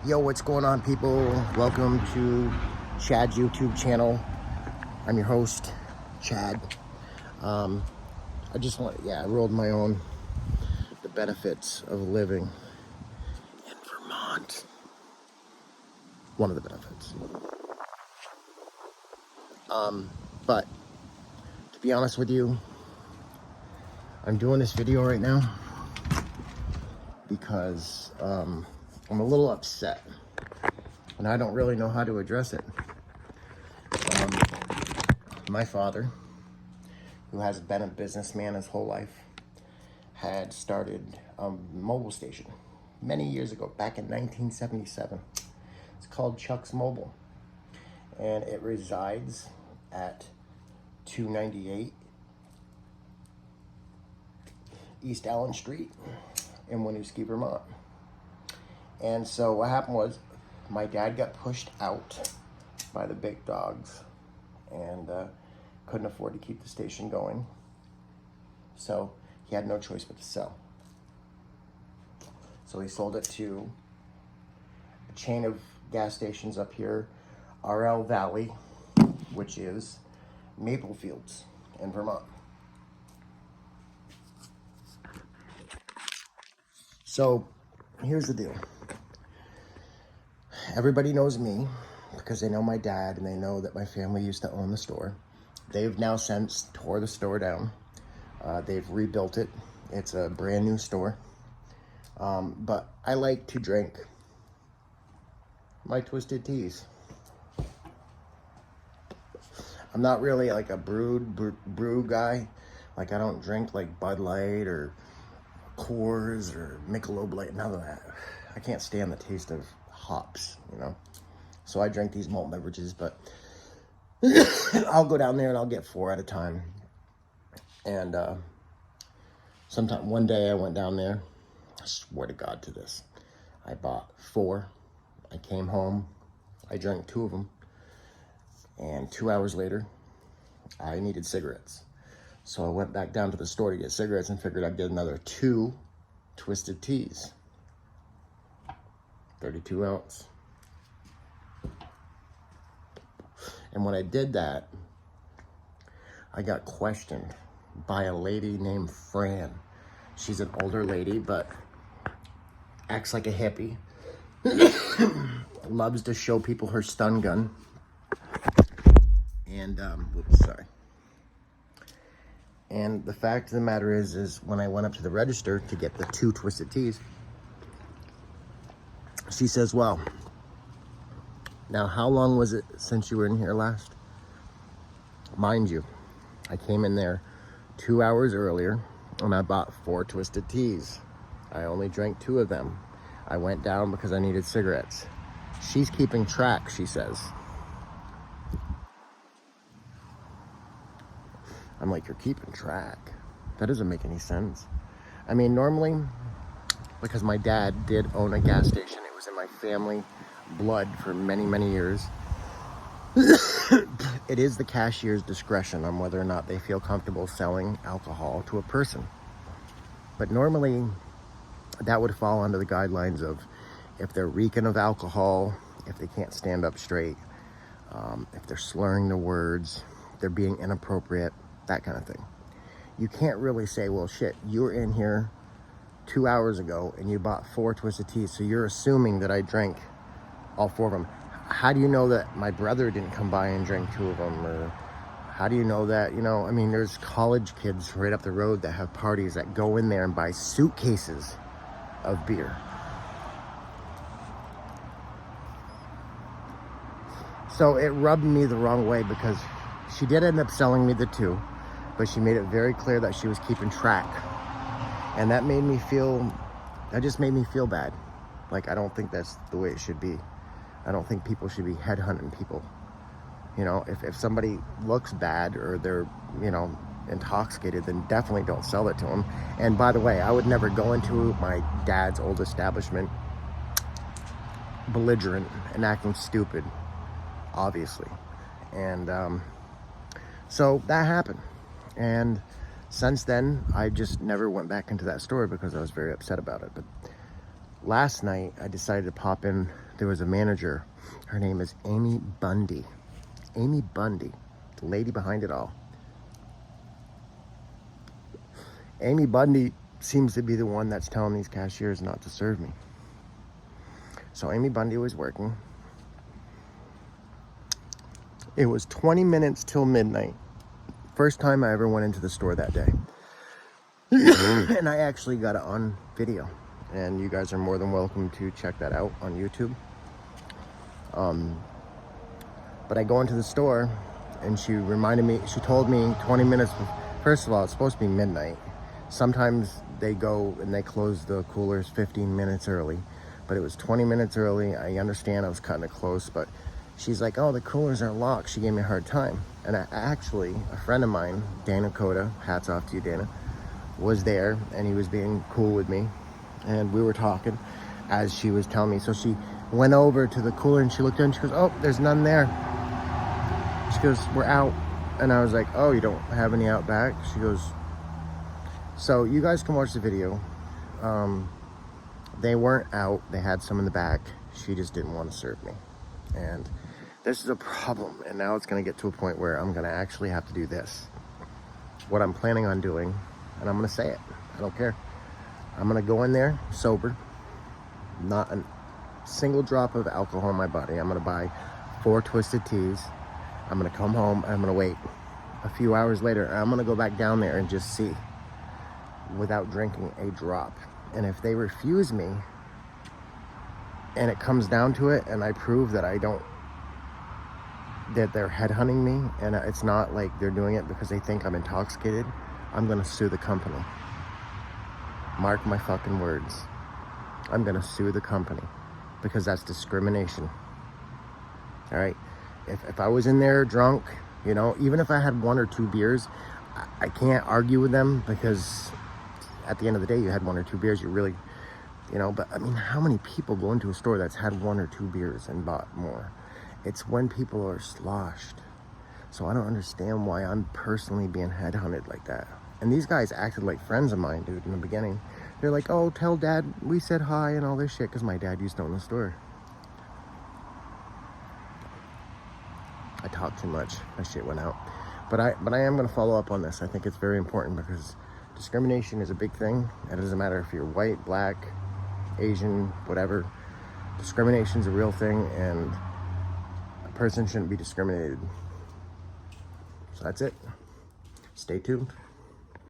Yo, what's going on, people? Welcome to Chad's YouTube channel. I'm your host, Chad. I rolled my own. The benefits of living in Vermont. One of the benefits. But to be honest with you, I'm doing this video right now because I'm a little upset and I don't really know how to address it. My father, who has been a businessman his whole life, had started a mobile station many years ago, back in 1977. It's called Chuck's Mobile, and it resides at 298 East Allen Street in Winooski, Vermont. And so what happened was my dad got pushed out by the big dogs and couldn't afford to keep the station going. So he had no choice but to sell. So he sold it to a chain of gas stations up here, RL Valley, which is Maple Fields in Vermont. So here's the deal. Everybody knows me because they know my dad and they know that my family used to own the store. They've now since tore the store down. They've rebuilt it. It's a brand new store. But I like to drink my twisted teas. I'm not really like a brew guy. Like, I don't drink like Bud Light or Coors or Michelob Light, none of that. I can't stand the taste of hops, you know. So I drink these malt beverages, but I'll go down there and I'll get 4 at a time. And one day I went down there. I swear to God to this. I bought 4. I came home. I drank 2 of them. And 2 hours later, I needed cigarettes. So I went back down to the store to get cigarettes and figured I'd get another 2 twisted teas. 32 ounce. And when I did that, I got questioned by a lady named Fran. She's an older lady, but acts like a hippie. Loves to show people her stun gun. And, And the fact of the matter is when I went up to the register to get the 2 twisted teas, she says, well, now how long was it since you were in here last? Mind you, I came in there 2 hours earlier and I bought 4 twisted teas. I only drank 2 of them. I went down because I needed cigarettes. She's keeping track, she says. I'm like, you're keeping track? That doesn't make any sense. I mean, normally, because my dad did own a gas station, it was in my family blood for many, many years. It is the cashier's discretion on whether or not they feel comfortable selling alcohol to a person. But normally, that would fall under the guidelines of if they're reeking of alcohol, if they can't stand up straight, if they're slurring their words, they're being inappropriate, that kind of thing. You can't really say, well, shit, you were in here 2 hours ago and you bought 4 twisted teas, so you're assuming that I drank all 4 of them. How do you know that my brother didn't come by and drink 2 of them? Or how do you know that, I mean, there's college kids right up the road that have parties that go in there and buy suitcases of beer. So it rubbed me the wrong way because she did end up selling me the 2, but she made it very clear that she was keeping track. And that just made me feel bad. Like, I don't think that's the way it should be. I don't think people should be headhunting people. If somebody looks bad or they're, intoxicated, then definitely don't sell it to them. And by the way, I would never go into my dad's old establishment belligerent and acting stupid, obviously. And so that happened. And since then, I just never went back into that store because I was very upset about it. But last night I decided to pop in. There was a manager. Her name is Amy Bundy. Amy Bundy, the lady behind it all. Amy Bundy seems to be the one that's telling these cashiers not to serve me. So Amy Bundy was working. It was 20 minutes till midnight. First time I ever went into the store that day. And I actually got it on video. And you guys are more than welcome to check that out on YouTube. But I go into the store and she reminded me, she told me 20 minutes, first of all, it's supposed to be midnight. Sometimes they go and they close the coolers 15 minutes early, but it was 20 minutes early. I understand I was cutting it close, but she's like, oh, the coolers are locked. She gave me a hard time. And actually, a friend of mine, Dana Coda, hats off to you, Dana, was there and he was being cool with me. And we were talking as she was telling me. So she went over to the cooler and she looked in and she goes, oh, there's none there. She goes, we're out. And I was like, oh, you don't have any out back? She goes, so you guys can watch the video. They weren't out. They had some in the back. She just didn't want to serve me. And this is a problem. And now it's going to get to a point where I'm going to actually have to do this. What I'm planning on doing, and I'm going to say it. I don't care. I'm going to go in there sober. Not a single drop of alcohol in my body. I'm going to buy 4 twisted teas. I'm going to come home and I'm going to wait. A few hours later, I'm going to go back down there and just see without drinking a drop. And if they refuse me and it comes down to it and I prove that that they're headhunting me and it's not like they're doing it because they think I'm intoxicated, I'm going to sue the company. Mark my fucking words. I'm going to sue the company because that's discrimination. All right. If I was in there drunk, you know, even if I had 1 or 2 beers, I can't argue with them because at the end of the day, you had 1 or 2 beers, you really, you know, but I mean, how many people go into a store that's had 1 or 2 beers and bought more? It's when people are sloshed. So I don't understand why I'm personally being headhunted like that. And these guys acted like friends of mine, dude, in the beginning. They're like, oh, tell dad we said hi and all this shit because my dad used to own the store. I talked too much. That shit went out. But I am going to follow up on this. I think it's very important because discrimination is a big thing. It doesn't matter if you're white, black, Asian, whatever. Discrimination is a real thing, and a person shouldn't be discriminated. So that's it. Stay tuned.